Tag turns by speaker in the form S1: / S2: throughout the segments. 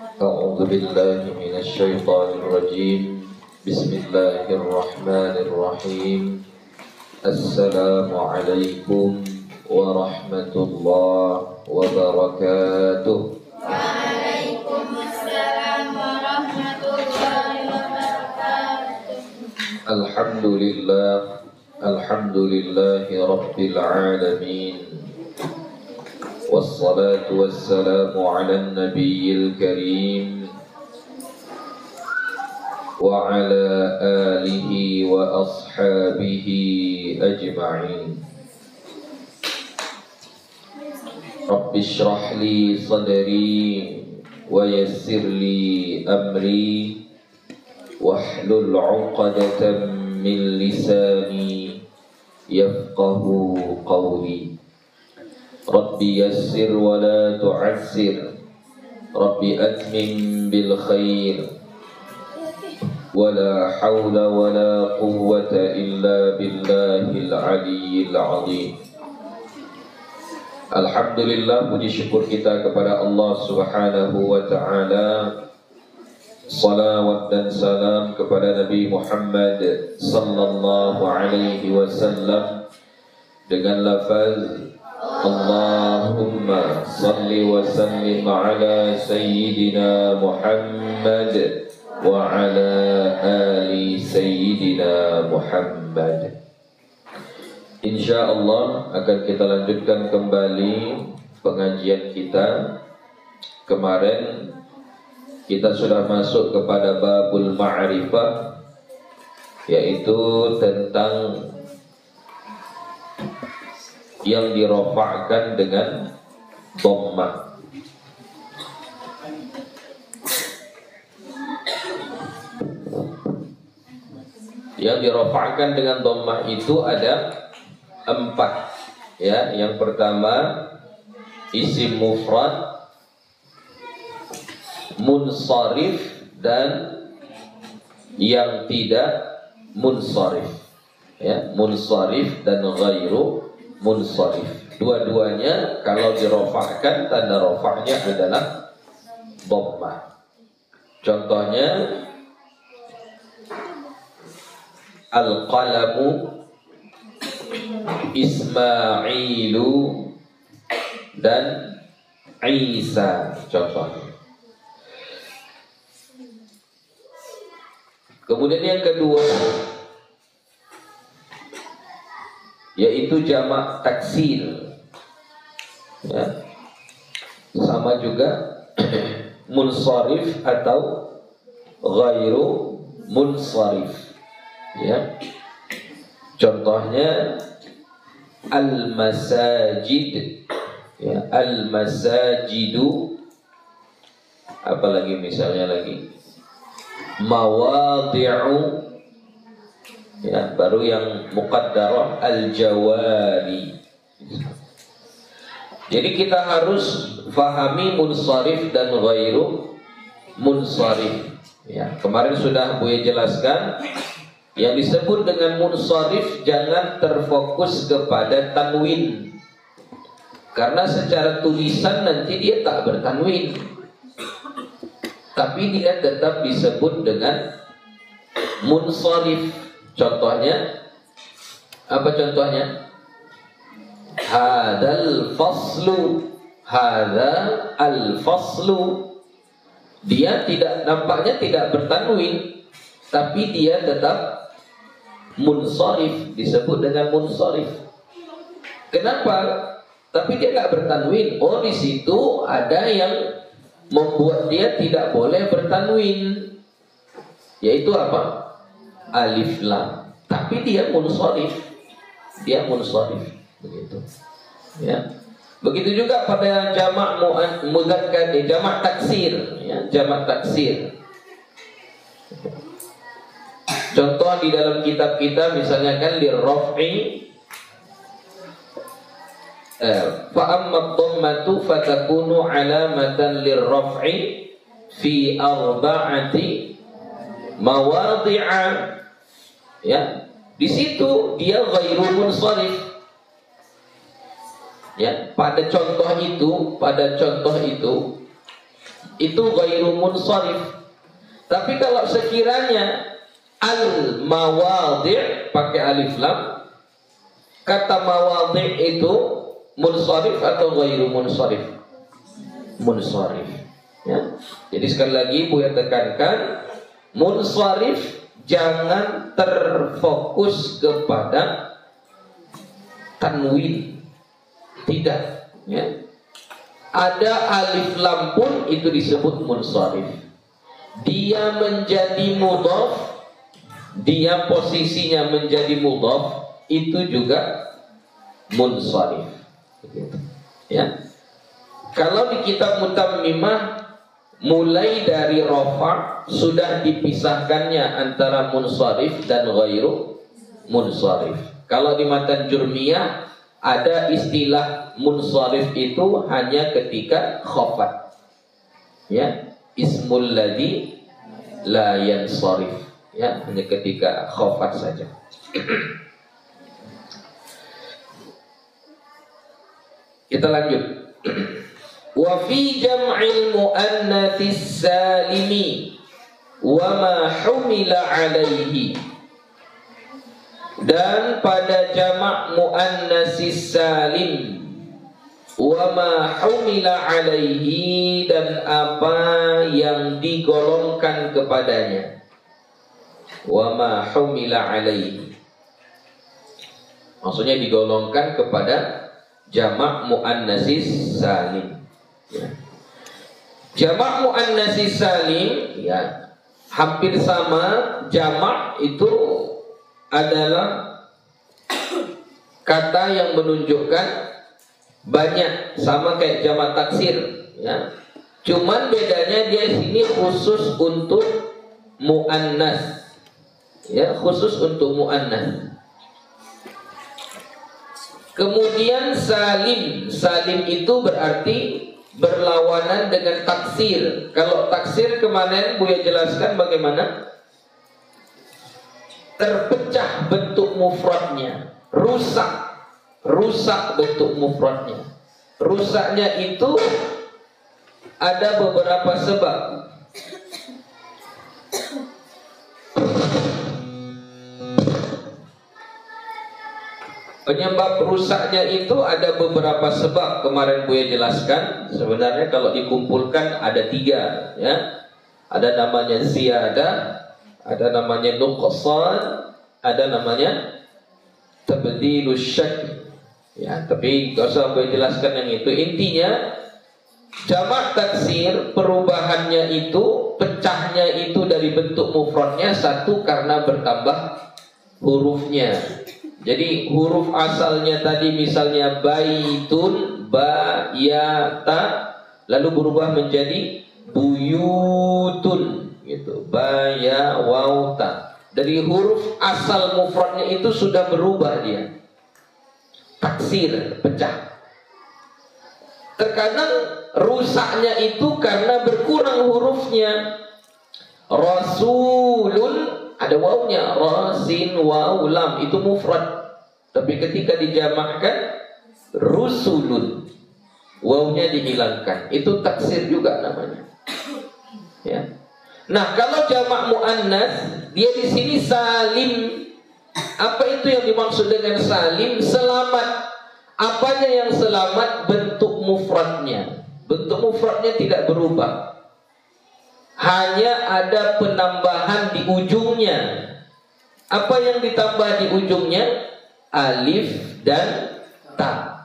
S1: أعوذ بالله من الشيطان الرجيم بسم الله الرحمن الرحيم السلام عليكم ورحمة الله وبركاته.
S2: وعليكم السلام ورحمة الله وبركاته.
S1: الحمد لله رب العالمين والصلاة والسلام على النبي الكريم وعلى آله وأصحابه أجمعين. رب اشرح لي صدري ويسر لي أمري واحلل عقدة من لساني يفقه قولي. ربي يسر ولا تعسر ربي أتمم بالخير ولا حول ولا قوة إلا بالله العلي العظيم. Alhamdulillah, puji syukur kita kepada Allah Subhanahu wa ta'ala. Salawat dan salam kepada Nabi Muhammad sallallahu alaihi wasallam dengan lafaz Allahumma salli wa sallim ala Sayyidina Muhammad wa ala ali Sayyidina Muhammad. InsyaAllah akan kita lanjutkan kembali pengajian kita. Kemarin kita sudah masuk kepada babul ma'rifah, yaitu tentang yang dirofa'kan dengan dhammah. Yang dirofa'kan dengan dhammah itu ada 4, ya. Yang pertama isim mufrad, munsharif, dan yang tidak munsharif, ya. Munsharif dan ghairu munsharif. Dua-duanya kalau dirofa'kan tanda rofa'nya adalah dhammah. Contohnya al-qalamu, Ismailu, dan Isa, contohnya. Kemudian yang kedua yaitu jamak taksir, ya. Sama juga munsharif atau ghairu munsharif, ya. Contohnya al-masajid, ya, al-masajidu. Apalagi misalnya lagi mawadhi'u, ya, baru yang muqaddarah al-jawari. Jadi kita harus fahami munsharif dan ghairu munsharif, ya. Kemarin sudah Buya jelaskan, yang disebut dengan munsharif jangan terfokus kepada tanwin, karena secara tulisan nanti dia tak bertanwin, tapi dia tetap disebut dengan munsharif. Contohnya apa? Contohnya hadal faslu, hada al faslu. Dia tidak, nampaknya tidak bertanwin, tapi dia tetap munsharif, disebut dengan munsharif. Kenapa? Tapi dia nggak bertanwin. Oh, di situ ada yang membuat dia tidak boleh bertanwin, yaitu apa? Alif lam. Tapi dia munsharif, begitu, ya. Begitu juga pada jamak mudzakkar, jamak taksir, ya, jamak taksir. Contoh di dalam kitab kita misalnya kan lirraf'i, fa amma dhammatu fatakunu alamatan lirraf'i fi arba'ati mawadhi'a, ya. Di situ dia ghairu munsharif, ya. Pada contoh itu itu ghairu munsharif. Tapi kalau sekiranya al-mawadhi' pakai alif lam, kata mawadhi' itu munsharif atau ghairu munsharif? Munsharif. Ya. Jadi sekali lagi Buya tekankan, munsharif jangan terfokus kepada tanwin. Tidak, ya. Ada alif lam pun itu disebut munsharif. Dia menjadi mudhaf, dia posisinya menjadi mudhaf, itu juga munsharif. Ya. Kalau di kitab Mutammimah mulai dari rafa sudah dipisahkannya antara munsharif dan ghairu munsharif. Kalau di matan Jurmiyah ada istilah munsharif itu hanya ketika khafat. Ya, ismul ladzi la yansharif. Ya, hanya ketika khafat saja. Kita lanjut. Wa fi jam'il muannatsis salimi wa ma humila alaihi. Dan pada jamak muannatsis salim wa ma humila alaihi, dan apa yang digolongkan kepadanya. Wa ma humila alaihi, maksudnya digolongkan kepada jamak muannatsis salim. Ya. Jamak muannatsis salim ya hampir sama. Jamak itu adalah kata yang menunjukkan banyak, sama kayak jamak taksir ya. Cuman bedanya dia sini khusus untuk muannas. Ya, khusus untuk muannas. Kemudian salim. Salim itu berarti berlawanan dengan taksir. Kalau taksir kemarin Buya jelaskan bagaimana terpecah bentuk mufradnya, rusak bentuk mufradnya. Rusaknya itu ada beberapa sebab. Penyebab rusaknya itu ada beberapa sebab. Kemarin Buya jelaskan. Sebenarnya kalau dikumpulkan ada 3 ya. Ada namanya ziyadah, ada namanya nuqsan, ada namanya tabdilus syakl. Ya, tapi gak usah Buya jelaskan yang itu. Intinya jamak taksir perubahannya itu, pecahnya itu dari bentuk mufradnya, satu karena bertambah hurufnya. Jadi huruf asalnya tadi misalnya baitun, bayata, lalu berubah menjadi buyutun gitu. Baya wauta. Dari huruf asal mufradnya itu sudah berubah dia. Taksir, pecah. Terkadang rusaknya itu karena berkurang hurufnya. Rasulun ada wawunya, rasin waw lam, itu mufrad. Tapi ketika dijamakkan rusulun, wawunya dihilangkan. Itu taksir juga namanya. Ya. Nah, kalau jamak muannas, dia di sini salim. Apa itu yang dimaksud dengan salim? Selamat. Apanya yang selamat? Bentuk mufradnya. Bentuk mufradnya tidak berubah. Hanya ada penambahan di ujungnya. Apa yang ditambah di ujungnya? Alif dan ta.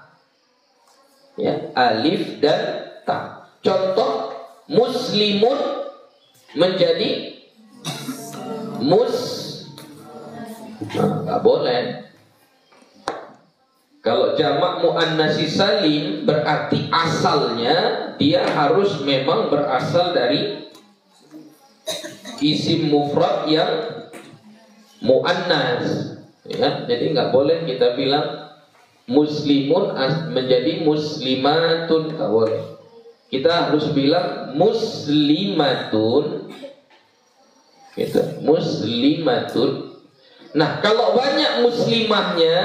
S1: Ya, alif dan ta. Contoh, muslimun menjadi nggak boleh. Kalau jamak muannatsis salim berarti asalnya dia harus memang berasal dari isim mufrad yang muannas, ya. Jadi nggak boleh kita bilang muslimun menjadi muslimatun, nggak boleh. Kita harus bilang muslimatun, gitu. Muslimatun. Nah, kalau banyak muslimahnya,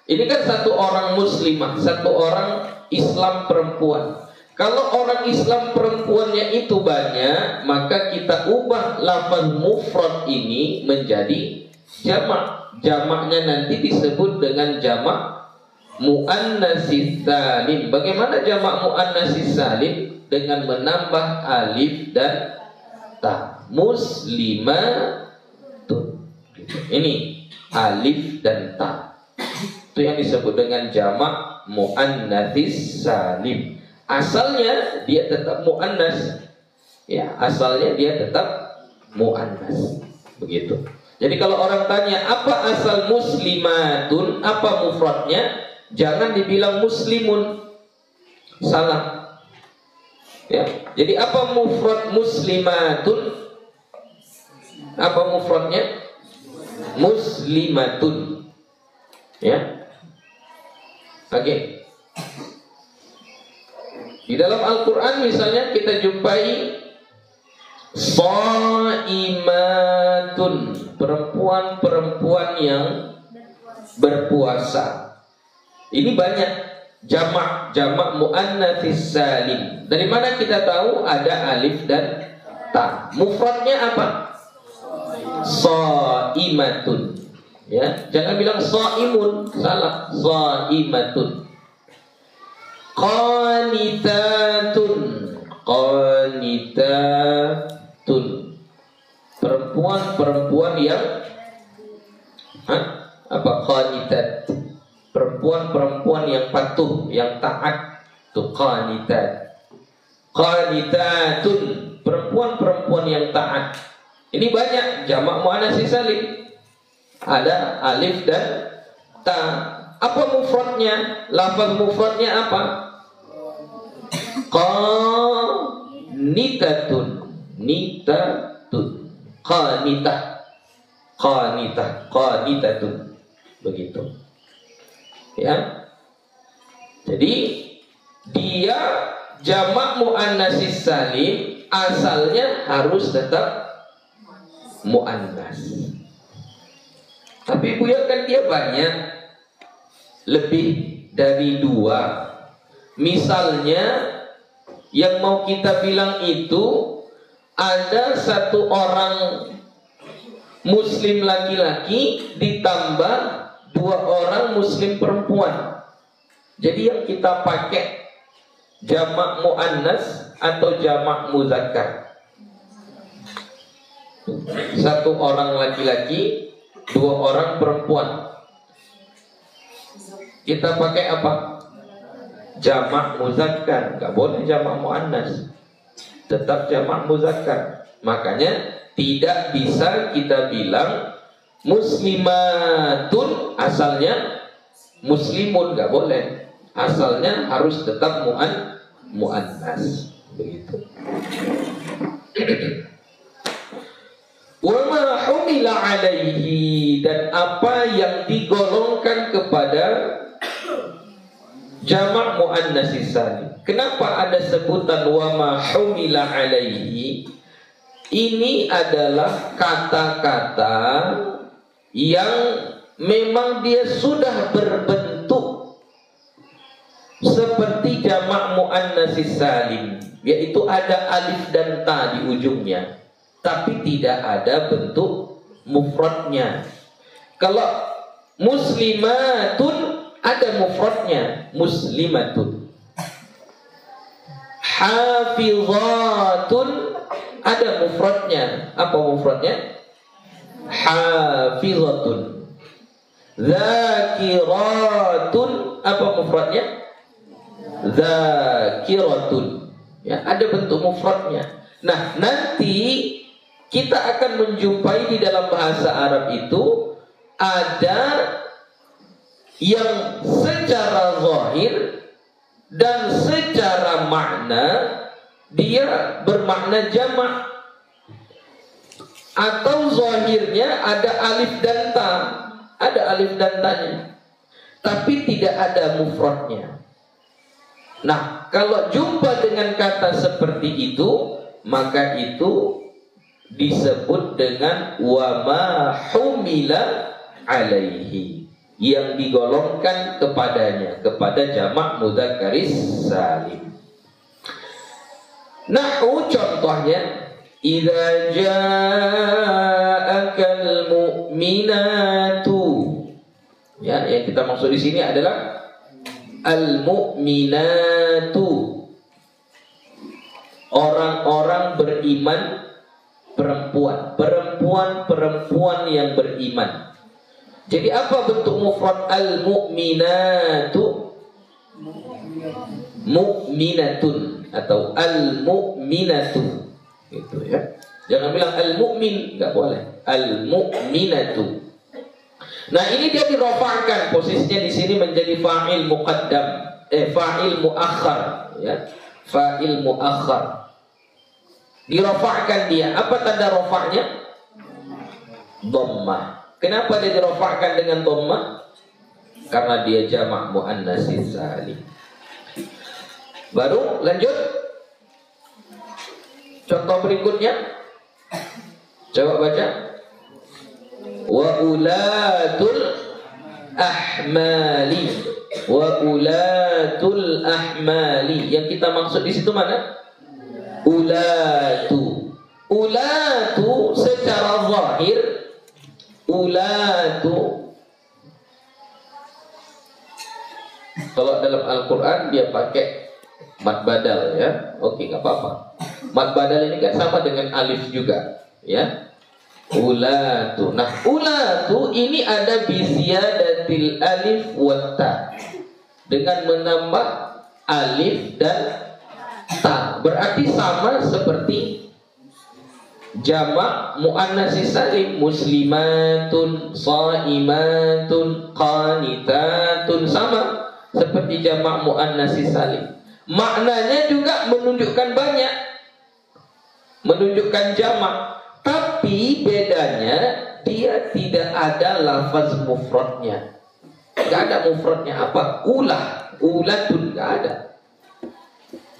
S1: ini kan satu orang muslimah, satu orang Islam perempuan. Kalau orang Islam perempuannya itu banyak, maka kita ubah lafaz mufrad ini menjadi jamak. Jamaknya nanti disebut dengan jamak muannatsis salim. Bagaimana jamak muannatsis salim? Dengan menambah alif dan ta. Muslimatun. Ini alif dan ta. Itu yang disebut dengan jamak muannatsis salim. Asalnya dia tetap muannas. Ya, asalnya dia tetap muannas. Begitu. Jadi kalau orang tanya apa asal muslimatun, apa mufradnya, jangan dibilang muslimun. Salah. Ya. Jadi apa mufrad muslimatun? Apa mufradnya? Muslimatun. Ya. Oke. Di dalam Al-Quran misalnya kita jumpai shaimatun, perempuan-perempuan yang berpuasa. Ini banyak jamak muannatsis salim. Dari mana kita tahu ada alif dan ta? Mufradnya apa? Shaimatun. Ya, jangan bilang shaimun, salah. Shaimatun. Qanitatun, perempuan-perempuan yang apa qanitat? Perempuan-perempuan yang patuh, yang taat. Itu qanitat. Qanitatun, perempuan-perempuan yang taat. Ini banyak jamak muannats salim. Ada alif dan ta. Apa mufradnya? Lafaz mufradnya apa? Qanitatun, qanitatun, begitu. Ya. Jadi dia jamak muannatsis salim, asalnya harus tetap muannas. Tapi Buya kan dia banyak, lebih dari 2. Misalnya yang mau kita bilang itu ada satu orang muslim laki-laki ditambah 2 orang muslim perempuan. Jadi yang kita pakai jamak muannas atau jamak muzakkar. 1 orang laki-laki, 2 orang perempuan. Kita pakai apa? Jamak muzakkar. Enggak boleh jamak muannas. Tetap jamak muzakkar. Makanya tidak bisa kita bilang muslimatun, asalnya muslimun, enggak boleh. Asalnya harus tetap muannas. Begitu. Wa ma humila alaihi, dan apa yang digolongkan kepada jamak muannatsis salim. Kenapa ada sebutan wa ma humila alaihi? Ini adalah kata-kata yang memang dia sudah berbentuk seperti jamak muannatsis salim, yaitu ada alif dan ta di ujungnya, tapi tidak ada bentuk mufradnya. Kalau muslimatun ada mufradnya, muslimatun. Hafizatun ada mufradnya. Apa mufradnya? Hafizatun. Zakiratun apa mufradnya? Zakiratun. Ya, ada bentuk mufradnya. Nah, nanti kita akan menjumpai di dalam bahasa Arab itu ada yang secara zahir dan secara makna dia bermakna jamak, atau zahirnya ada alif dan ta, ada alif dan ta-nya, tapi tidak ada mufradnya. Nah, kalau jumpa dengan kata seperti itu, maka itu disebut dengan wa ma humila alaihi, yang digolongkan kepadanya, kepada jamak mudzakkaris salim. Nahu contohnya, idza ja'akal mu'minatu. Ya, yang kita maksud di sini adalah al-mu'minatu. Orang-orang beriman perempuan, perempuan yang beriman. Jadi apa bentuk mufrad al-mu'minatu? Mu'minatun atau al-mu'minatu. Gitu ya. Jangan bilang al-mu'min, enggak boleh. Al-mu'minatu. Nah, ini dia dirofa'kan, posisinya di sini menjadi fa'il muqaddam, fa'il muakhar, ya. Fa'il muakhar. Dirofa'kan dia. Apa tanda rofa'nya? Dhammah. Kenapa dia dirofa'kan dengan dhammah? Karena dia jamak muannas salim. Baru lanjut. Contoh berikutnya. Coba baca. Wa ulatul ahmali. Wa ulatul ahmali. Yang kita maksud di situ mana? Ulatu. Ulatu secara zahir, ulatu, kalau dalam Al-Quran dia pakai mad badal, ya. Oke, nggak apa-apa. Mad badal ini kan sama dengan alif juga, ya. Ulatu. Nah, ulatu ini ada biziyadatil alif wa ta, dengan menambah alif dan ta. Berarti sama seperti jamak muannas salim, muslimatun, shaimatun, qanitatun, sama seperti jamak muannas salim. Maknanya juga menunjukkan banyak, menunjukkan jamak, tapi bedanya dia tidak ada lafaz mufradnya. Enggak ada mufradnya. Apa? Ulah, ulatun, enggak ada.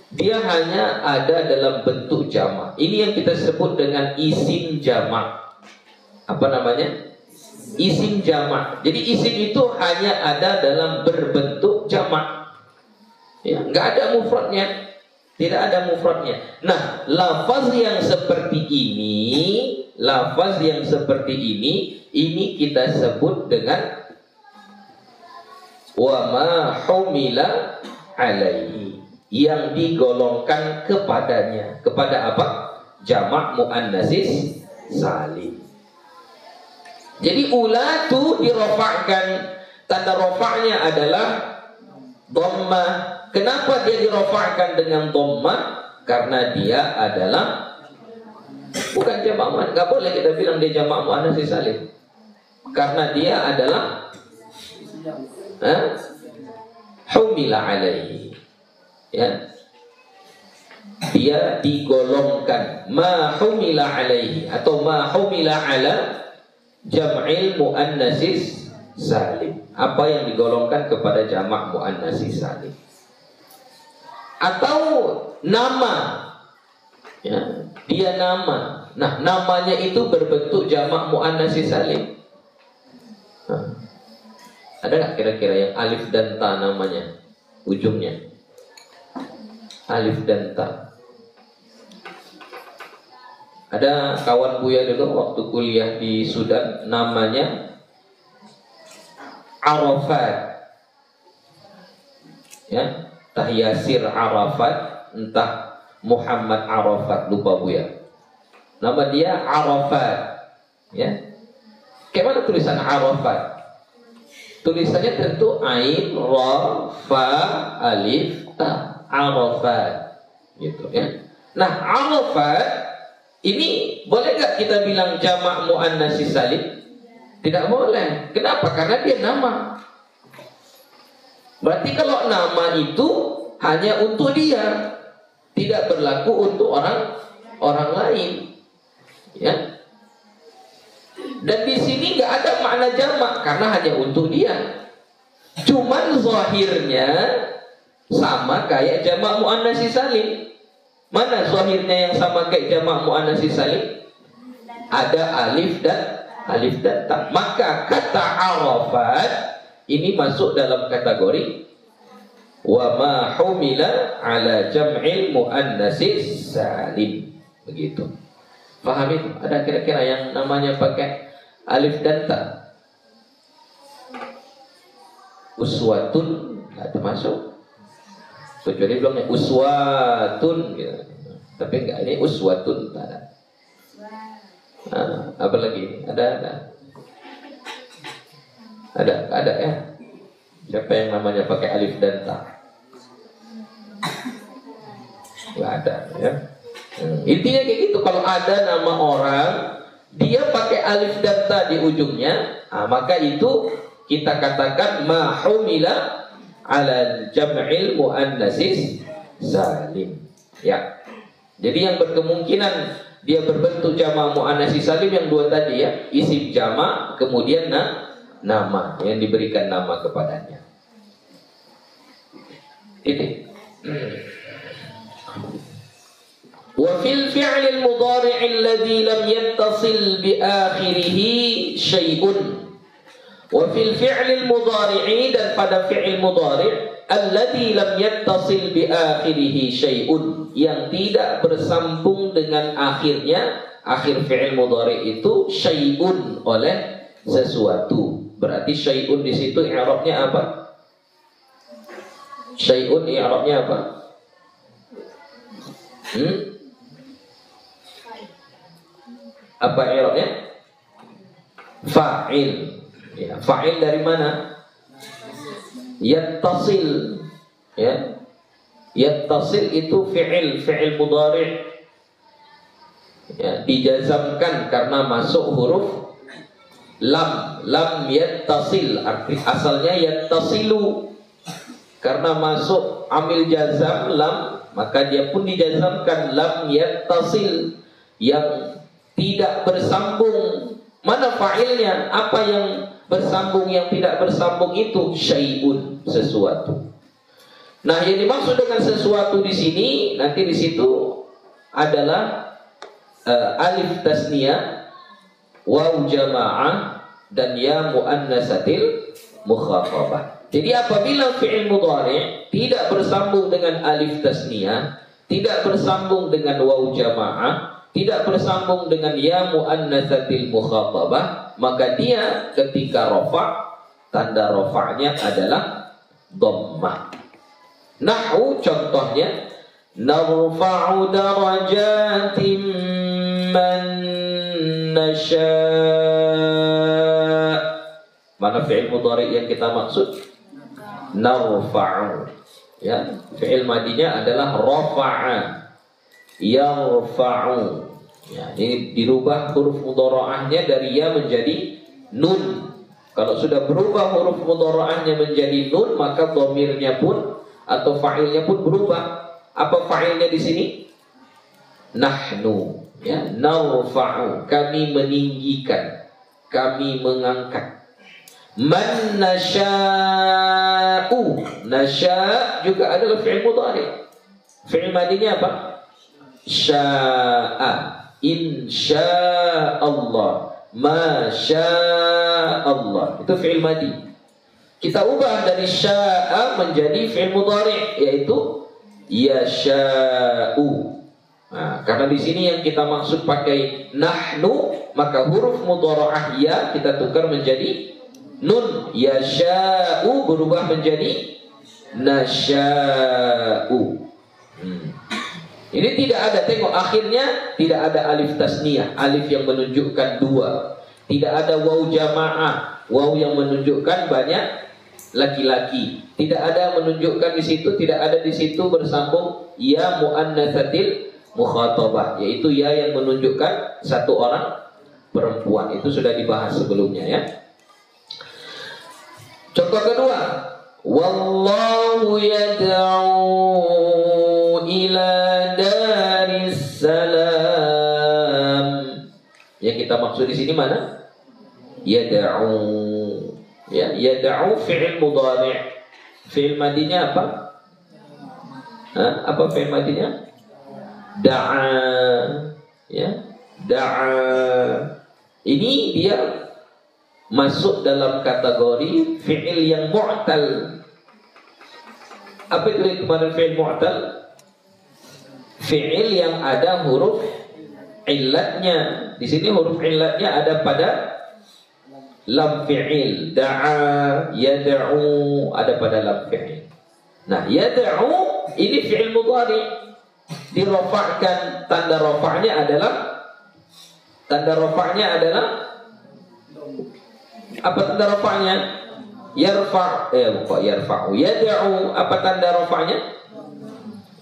S1: Dia hanya ada dalam bentuk jamak. Ini yang kita sebut dengan isim jamak. Apa namanya? Isim jamak. Jadi isim itu hanya ada dalam berbentuk jamak. Ya, nggak ada mufradnya. Tidak ada mufradnya. Nah, lafaz yang seperti ini, ini kita sebut dengan wa ma humila alaihi, yang digolongkan kepadanya. Kepada apa? Jamak muannatsis salim. Jadi ulatu dirofa'kan. Tanda rofa'nya adalah dhammah. Kenapa dia dirofa'kan dengan dhammah? Karena dia adalah bukan jamak muannats. Enggak boleh kita bilang dia jamak muannatsis salim. Karena dia adalah humila alaihi. Ya, dia digolongkan, ma humila alaihi atau ma humila ala jam'il muannatsis salim. Apa yang digolongkan kepada jamak muannatsis salim. Atau nama, ya, dia nama. Nah, namanya itu berbentuk jamak muannatsis salim. Nah, ada nggak kira-kira yang alif dan ta namanya, ujungnya? Alif dan ta. Ada kawan Buya dulu waktu kuliah di Sudan, namanya Arafat. Ya, entah Yasir Arafat, entah Muhammad Arafat, lupa Buya. Nama dia Arafat. Ya. Kayak mana tulisan Arafat? Tulisannya tentu ain, ra, fa, alif, ta. Arafat, gitu ya. Nah, Arafat ini boleh nggak kita bilang jamak muannatsis salim? Tidak boleh. Kenapa? Karena dia nama. Berarti kalau nama itu hanya untuk dia, tidak berlaku untuk orang lain. Ya. Dan di sini nggak ada makna jamak karena hanya untuk dia. Cuman zahirnya sama kayak jamak muannatsis salim. Mana zahirnya yang sama kayak jamak muannatsis salim? Ada alif dan ta. Maka kata Arafat ini masuk dalam kategori wa ma humila ala jam'il muannatsis salim. Begitu. Paham itu? Ada kira-kira yang namanya pakai alif dan ta? Uswatun nggak termasuk. Kecuali bilangnya uswatun gitu. Tapi enggak, ini uswatun tak ada. Apa lagi? Ada ya. Siapa yang namanya pakai alif dan ta? Enggak ada ya. Intinya kayak gitu. Kalau ada nama orang, dia pakai alif dan ta di ujungnya, maka itu kita katakan ma humila ala jam'il muannatsis salim. Ya. Jadi yang berkemungkinan dia berbentuk jama' muannatsis salim yang dua tadi ya, isim jama' kemudian nama yang diberikan nama kepadanya. Ini. Wa fil fi'lil mudhari' alladhi lam yattasil bi akhirih syai'un. Wa fil fi'lil mudhari'i, dan pada fi'il mudhari' alladhi lam yattasil bi akhirih syai'un, yang tidak bersambung dengan akhirnya. Akhir fi'il mudhari' itu syai'un, oleh sesuatu. Berarti syai'un di situ i'rabnya apa? Syai'un i'rabnya apa? Apa i'rabnya? Fa'il. Ya, fa'il dari mana? Yattasil. Ya. Yattasil itu fi'il mudhari'. Ya, dijazamkan karena masuk huruf lam yattasil. Arti asalnya yattasilu. Karena masuk amil jazam lam, maka dia pun dijazamkan lam yattasil, yang tidak bersambung. Mana fa'ilnya? Apa yang bersambung, yang tidak bersambung itu? Syai'un, sesuatu. Nah, yang dimaksud dengan sesuatu di sini, nanti di situ adalah alif tasniyah, waw jama'ah, dan ya muannatsatil mukhatabah. Jadi apabila fi'il mudhari' tidak bersambung dengan alif tasniyah, tidak bersambung dengan waw jama'ah, tidak bersambung dengan ya muannatsatil mukhatabah, maka dia ketika rafa', tanda rafa'nya adalah dhammah. Nahwu contohnya, narfa'u darajatin man nasha'. Mana fi'il mudhari' yang kita maksud? Narfa'u. Ya, fi'il madinya adalah rafa'a, yarfa'u. Ya, ini dirubah huruf mudhara'ahnya dari ya menjadi nun. Kalau sudah berubah huruf mudhara'ahnya menjadi nun, maka dhamirnya pun atau fa'ilnya pun berubah. Apa fa'ilnya di sini? Nahnu. Ya, narfa'u, kami meninggikan, kami mengangkat. Man nasya'u. Nasya' juga adalah fi'il mudhari'. Fi'il madinya apa? Sya'a. Insya'allah. Masya'allah. Itu fi'il madi. Kita ubah dari sya'a menjadi fi'il mudhari', yaitu yasha'u. Nah, karena di sini yang kita maksud pakai nahnu, maka huruf mudhara'ah ya kita tukar menjadi nun. Yasha'u berubah menjadi nasya'u. Ini tidak ada, tengok akhirnya tidak ada alif tasniyah, alif yang menunjukkan dua. Tidak ada waw jama'ah, waw yang menunjukkan banyak laki-laki. Tidak ada menunjukkan di situ, tidak ada di situ bersambung ya muannatsatil mukhatabah, yaitu ya yang menunjukkan satu orang perempuan. Itu sudah dibahas sebelumnya ya. Contoh kedua, wallahu yad'u ila daris salam. Yang kita maksud di sini mana? Yad'u. Ya, yad'u fi'il mudhari'. Fi'il madinya apa? Apa fi'il madinya? Da'a. Ya, da'a. Ini dia masuk dalam kategori fi'il yang mu'tal. Apa itu kemarin fi'il mu'tal? Fi'il yang ada huruf illatnya. Di sini huruf illatnya ada pada lam fi'il. Da'a, yad'u, ada pada lam fi'il. Nah, yad'u ini fi'il mudhari. Dirofa'kan, tanda rofa'nya adalah apa tanda rofa'nya? Yarfa', yarfa'u. Yad'u, apa tanda rofa'nya?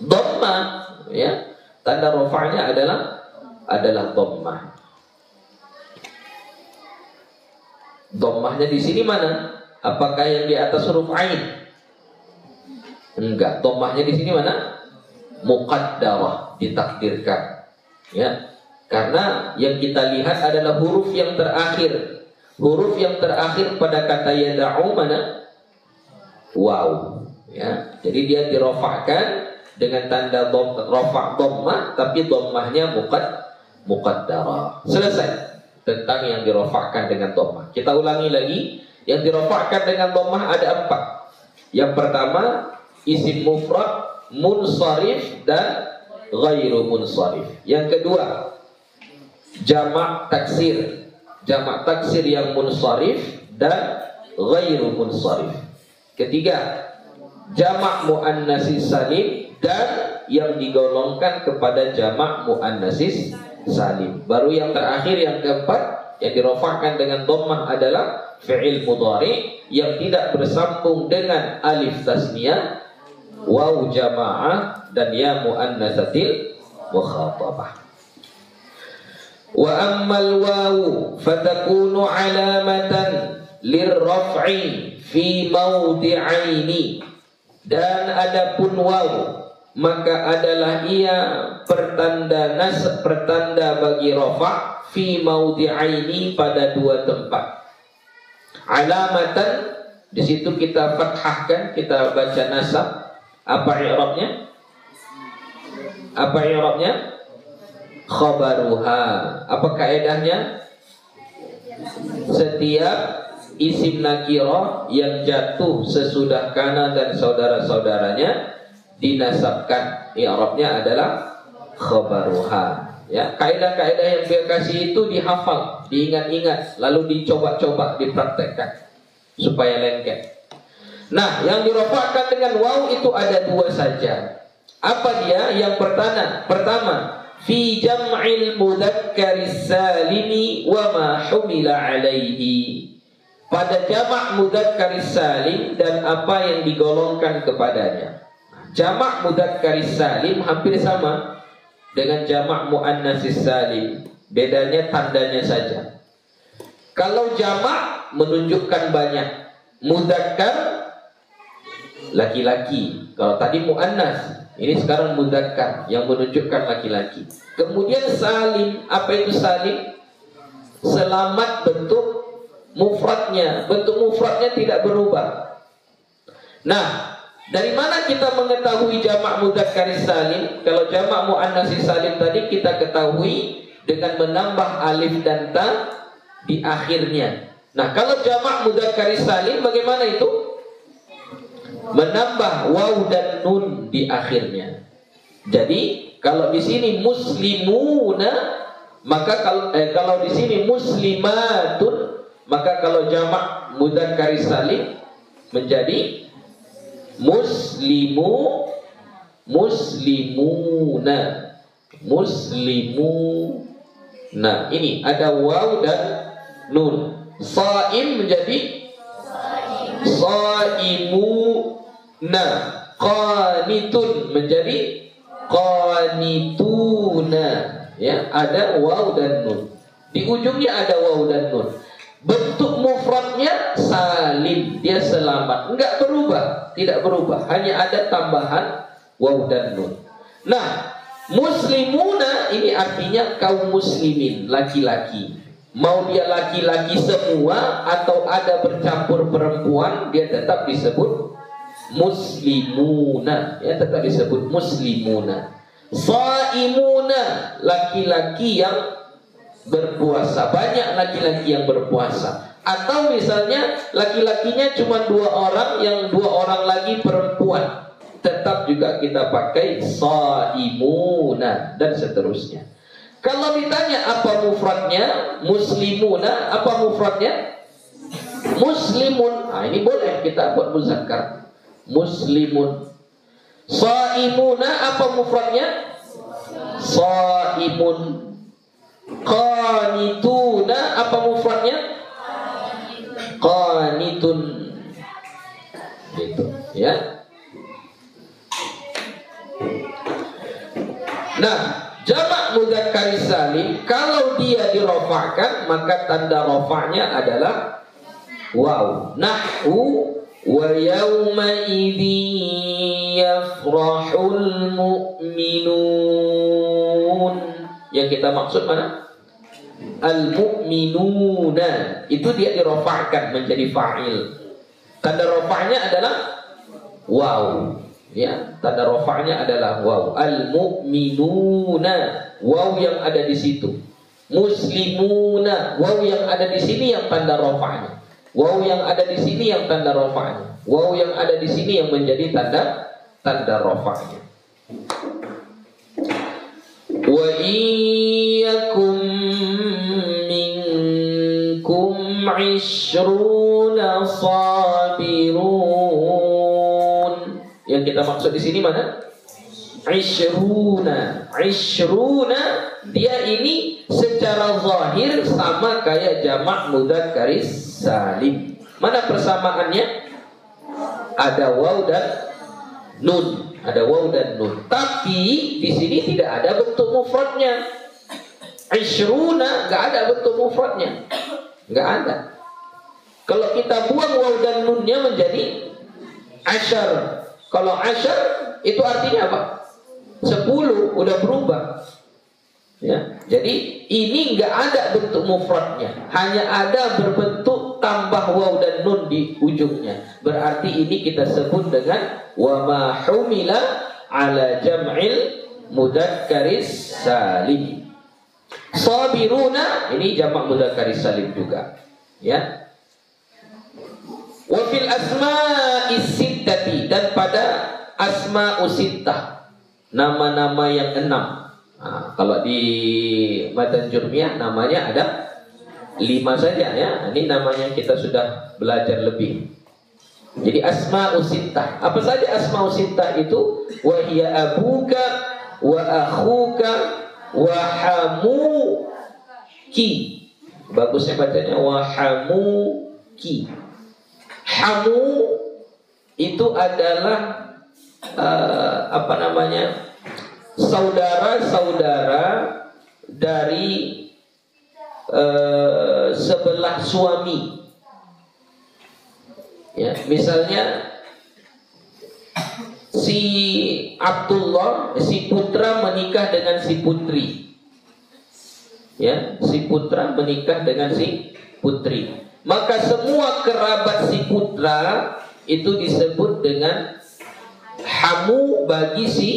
S1: Dhammah, ya. Tanda rofa'nya adalah dhammah. Dhammahnya di sini mana? Apakah yang di atas huruf ain? Enggak, dhammahnya di sini mana? Muqaddarah, ditakdirkan. Ya. Karena yang kita lihat adalah huruf yang terakhir. Huruf yang terakhir pada kata yad'u mana? Waw. Ya. Jadi dia dirofakkan dengan tanda rofa' dhammah, tapi dhammahnya muqaddarah. Selesai tentang yang dirofakkan dengan dhammah. Kita ulangi lagi. Yang dirofakkan dengan dhammah ada 4. Yang pertama isim mufrad, munsharif dan ghairu munsharif. Yang kedua jamak taksir. Jamak taksir yang munsharif dan ghairu munsharif. Ketiga, jamak muannatsis salim dan yang digolongkan kepada jamak muannatsis salim. Baru yang terakhir, yang keempat, yang dirofakkan dengan dhammah adalah fi'il mudhari yang tidak bersambung dengan alif tasniyah, waw jamaah dan ya muannatsatil mukhatabah. Wa ammal wawu fatakunu alamatan lirraf'i fi mawdi'aini. Dan adapun wawu maka adalah ia pertanda bagi rafa' fi mawdi'aini pada 2 tempat. Alamatan di situ kita fathahkan, kita baca nasab. Apa i'rabnya? Khabaruha. Apa kaedahnya? Setiap isim nakirah yang jatuh sesudah kana dan saudara-saudaranya dinasabkan, i'rabnya adalah khabaruha. Ya, kaedah-kaedah yang dia kasih itu dihafal, diingat-ingat, lalu dicoba-coba, dipraktekkan supaya lengket. Nah, yang dirofakkan dengan waw itu ada 2 saja. Apa dia? Yang pertama, fi jam'il mudzakkaris salimi wa ma humila alaihi. Pada jamak mudzakkaris salim dan apa yang digolongkan kepadanya. Jamak mudzakkaris salim hampir sama dengan jamak muannatsis salim. Bedanya tandanya saja. Kalau jamak menunjukkan banyak, mudzakkar laki-laki. Kalau tadi muannas, ini sekarang mudzakkar yang menunjukkan laki-laki. Kemudian salim, apa itu salim? Selamat bentuk mufradnya. Bentuk mufradnya tidak berubah. Nah, dari mana kita mengetahui jamak mudzakkar salim? Kalau jamak muannas salim tadi kita ketahui dengan menambah alif dan ta di akhirnya. Nah, kalau jamak mudzakkar salim bagaimana itu? Menambah waw dan nun di akhirnya. Jadi kalau di sini muslimuna, maka kalau di sini muslimatun, maka kalau jamak mudzakkar salim menjadi muslimuna. Ini ada waw dan nun. Shaim menjadi shaimuna. Qanitun menjadi qanituna. Ya, ada waw dan nun. Di ujungnya ada waw dan nun. Bentuk mufradnya salim, dia selamat, enggak berubah, tidak berubah, hanya ada tambahan waw dan nun. Nah, muslimuna ini artinya kaum muslimin, laki-laki. Mau dia laki-laki semua atau ada bercampur perempuan, dia tetap disebut muslimuna, ya, tetap disebut muslimuna. Shaimuna, laki-laki yang berpuasa, banyak laki-laki yang berpuasa. Atau misalnya laki-lakinya cuma 2 orang, yang 2 orang lagi perempuan, tetap juga kita pakai shaimuna dan seterusnya. Kalau ditanya apa mufradnya, muslimuna, apa mufradnya? Muslimun. Nah, ini boleh kita buat muzakkar. Muslimun. Shaimuna, apa mufradnya? Shaimun. Qanituna, apa mufradnya? Qanitun. Gitu, ya. Nah, jamak mudzakkar salim kalau dia dirofakkan maka tanda rofaknya adalah waw. Nahwu wa yawma idzi yafrahul mu'minun. Yang kita maksud mana? Al-mu'minuna. Itu dia dirofakkan menjadi fa'il. Tanda rofaknya adalah waw. Ya, tanda rofaknya adalah waw. Al-mu'minuna, waw yang ada di situ. Muslimuna, waw yang ada di sini yang tanda rofaknya. Waw yang ada di sini yang tanda rofaknya. Waw yang ada di sini yang menjadi tanda rofaknya. Wa iyyakum minkum 'ishruna sabirun. Yang kita maksud di sini mana? Ishruna. Ishruna dia ini secara zahir sama kayak jamak mudzakkar salim. Mana persamaannya? Ada waw dan nun. Ada waw dan nun. Tapi di sini tidak ada bentuk mufradnya. Ishruna enggak ada bentuk mufradnya. Enggak ada. Kalau kita buang waw dan nunnya menjadi asyar. Kalau asyar itu artinya apa? 10, udah berubah. Ya, jadi ini enggak ada bentuk mufradnya, hanya ada berbentuk tambah waw dan nun di ujungnya. Berarti ini kita sebut dengan wa ma humila ala jam'il mudzakkaris salim. Sabiruna ini jamak mudzakkaris salim juga. Ya. Wa fil asma'is sittati, dan pada asma'us sittah, nama-nama yang 6. Nah, kalau di matan jurmiyah namanya ada 5 saja ya. Ini namanya kita sudah belajar lebih. Jadi asma'us sittah. Apa saja asma'us sittah itu? Wa hiya abuka wa akhuka wa hamuki. Bagusnya bacanya wa hamuki. Hamu itu adalah saudara-saudara dari sebelah suami. Ya, misalnya si Abdullah, si putra menikah dengan si putri. Ya, si putra menikah dengan si putri. Maka semua kerabat si putra itu disebut dengan hamu bagi si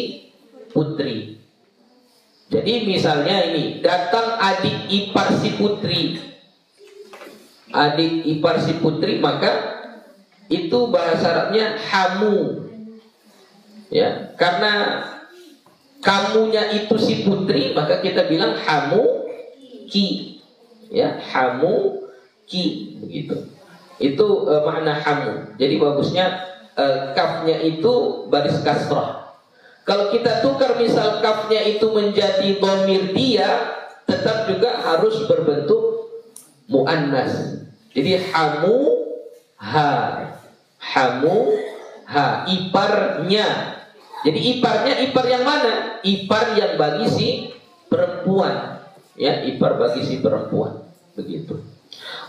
S1: putri. Jadi misalnya ini datang adik ipar si putri. Adik ipar si putri, maka itu bahasa Arabnya hamu. Ya, karena kamunya itu si putri, maka kita bilang hamu ki. Ya, hamu ki, begitu. Itu makna hamu. Jadi bagusnya kafnya itu baris kasrah. Kalau kita tukar misal kafnya itu menjadi dhamir dia, tetap juga harus berbentuk muannas. Jadi hamu ha. Hamu ha, iparnya. Jadi iparnya ipar yang mana? Ipar yang bagi si perempuan. Ya, ipar bagi si perempuan. Begitu.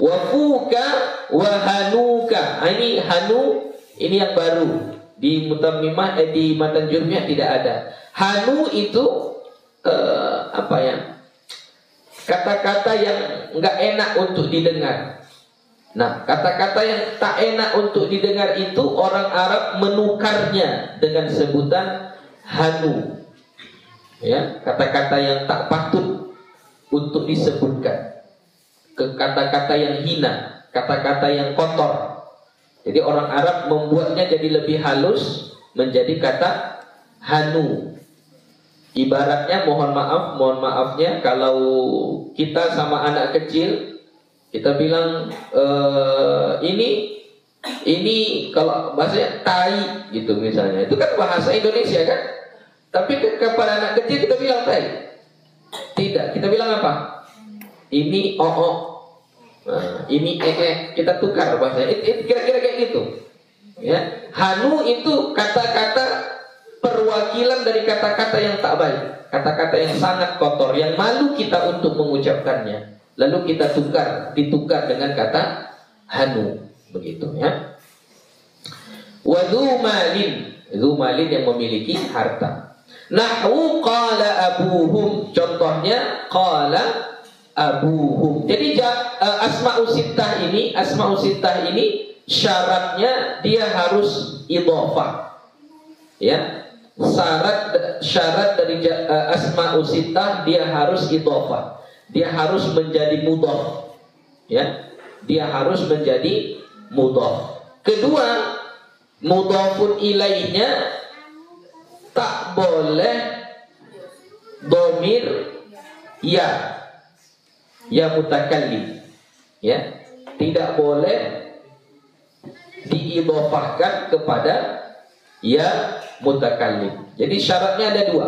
S1: Wafuka wahanuka. Nah, ini hanu, ini yang baru di mutammimah, di matan jurmiyah tidak ada. Hanu itu kata-kata yang enggak enak untuk didengar. Nah, kata-kata yang tak enak untuk didengar itu orang Arab menukarnya dengan sebutan hanu. Ya, kata-kata yang tak patut untuk disebutkan. Ke kata-kata yang hina, kata-kata yang kotor. Jadi orang Arab membuatnya jadi lebih halus menjadi kata hanu. Ibaratnya mohon maafnya kalau kita sama anak kecil kita bilang ini kalau bahasanya tai gitu misalnya, itu kan bahasa Indonesia kan. Tapi kepada anak kecil kita bilang tai. Tidak, kita bilang apa? Ini ini kita tukar bahasanya. Itu kira-kira kayak gitu. Ya, hanu itu kata-kata perwakilan dari kata-kata yang tak baik, kata-kata yang sangat kotor, yang malu kita untuk mengucapkannya. Lalu kita ditukar dengan kata hanu, begitu ya. Wa dzu malin yang memiliki harta. Nahwu qala abuhum, contohnya qala abuhum. Jadi asma'us sittah ini syaratnya dia harus idhofah. Ya. Syarat dari asma'us sittah dia harus idhofah. Dia harus menjadi mudhaf. Ya. Dia harus menjadi mudhaf. Kedua, mudhafun ilaihnya tak boleh dhamir ya mutakallim. Ya. Tidak boleh diidhofahkan kepada ya mutakallim. Jadi syaratnya ada dua.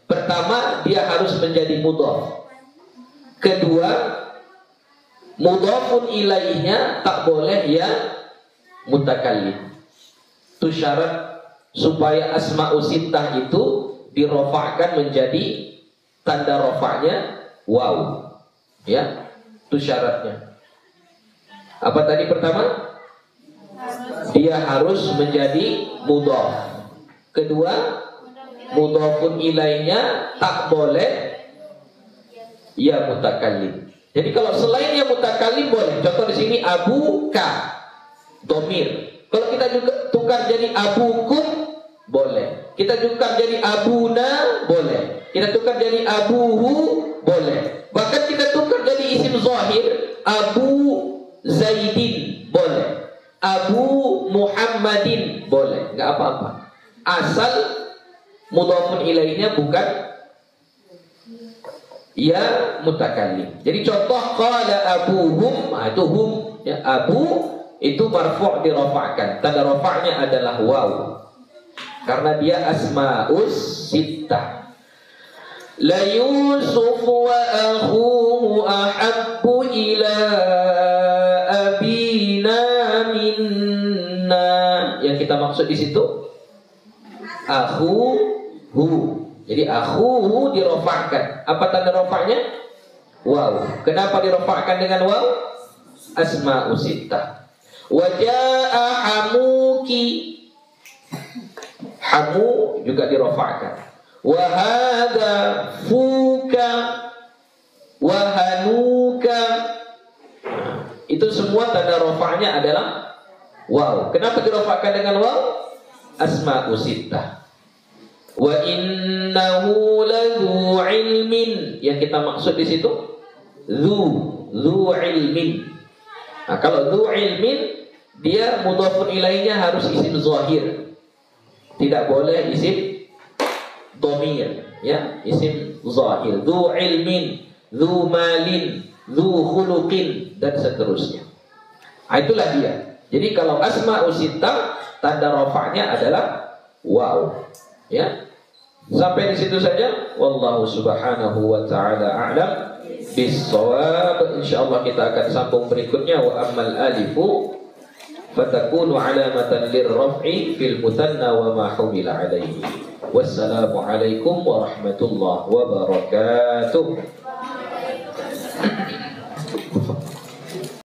S1: Pertama, dia harus menjadi mudhaf. Kedua, mudhafun ilaihnya tak boleh ya mutakallim. Itu syarat supaya asma'us sittah itu dirofakkan menjadi tanda rofaknya waw. Ya, itu syaratnya. Apa tadi pertama? Dia harus menjadi mudhaf. Kedua, mudhafun ilaihnya tak boleh ya mutakallim. Jadi kalau selain ya mutakallim boleh. Contoh di sini abuka dhamir. Kalau kita juga tukar jadi abukum boleh. Kita tukar jadi abuna boleh. Kita tukar jadi abuhu boleh. Bahkan kita tukar jadi isim zahir Abu Zaidin boleh. Abu Muhammadin boleh. Enggak apa-apa. Asal mudhafun ilaihnya bukan ya mutakallim. Jadi contoh qala abuhum, itu hum ya, abu itu marfu' dirafa'kan. Tanda rafa'nya adalah waw. Karena dia asma'us sittah. La Yusuf wa akhuhu ahabbu ila abina minna. Yang kita maksud di situ akhuhu. Jadi akhuhu dirafa'kan. Apa tanda rafa'nya? Waw. Kenapa dirafa'kan dengan waw? Asma'us sittah. Waja'a hamuki, hamu juga dirofakkan. Wahada fuka, wahanuka, itu semua tanda rofaknya adalah waw. Kenapa dirofakkan dengan waw? Asma'us sittah. Wa innahu ladzu ilmin, yang kita maksud di situ dzu ilmin. Nah, kalau dzu ilmin dia mudhafun ilaihnya harus isim zahir. Tidak boleh isim dhamir, ya, isim zahir. Dzu ilmin, dzu malin, dzu khuluqin dan seterusnya. Nah, itulah dia. Jadi kalau asma'us sittah tanda rafa'nya adalah waw. Ya. Sampai di situ saja. Wallahu subhanahu wa ta'ala a'lam bis-shawab. Insyaallah kita akan sambung berikutnya. Wa ammal alifu fatakunu alamatan lirraf'i fil mutanna wa ma humila alaihi. Wassalamu alaikum warahmatullahi wabarakatuh.